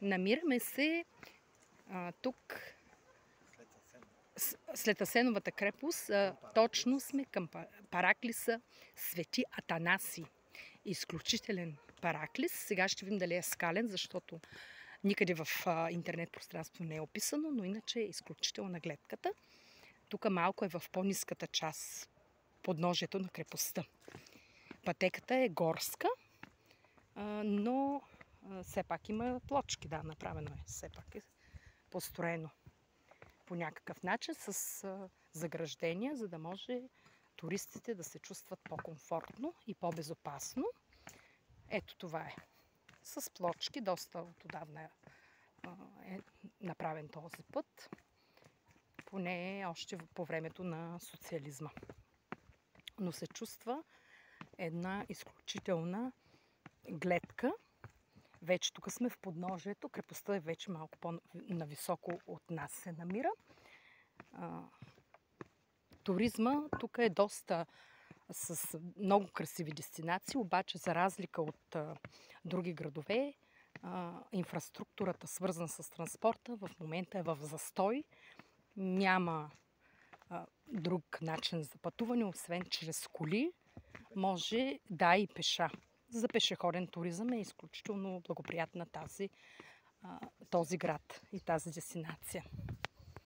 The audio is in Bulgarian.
Намираме се тук след Асеновата крепост. Точно сме към параклиса Свети Атанаси. Изключителен параклис. Сега ще видим дали е скален, защото никъде в интернет пространство не е описано, но иначе е изключителна гледката. Тук малко е в по-ниската част, подножието на крепостта. Пътеката е горска, но все пак има плочки. Да, направено е. Все пак е построено по някакъв начин с заграждения, за да може туристите да се чувстват по-комфортно и по-безопасно. Ето това е. С плочки, доста отдавна е направен този път. Поне още по времето на социализма. Но се чувства една изключителна гледка. Вече тук сме в подножието. Крепостта е вече малко по-нависоко от нас се намира. Туризма тук е доста с много красиви дестинации, обаче за разлика от други градове, инфраструктурата, свързана с транспорта, в момента е в застой. Няма друг начин за пътуване, освен чрез коли. Може да и пеша. За пешеходен туризъм е изключително благоприятна този град и тази дестинация.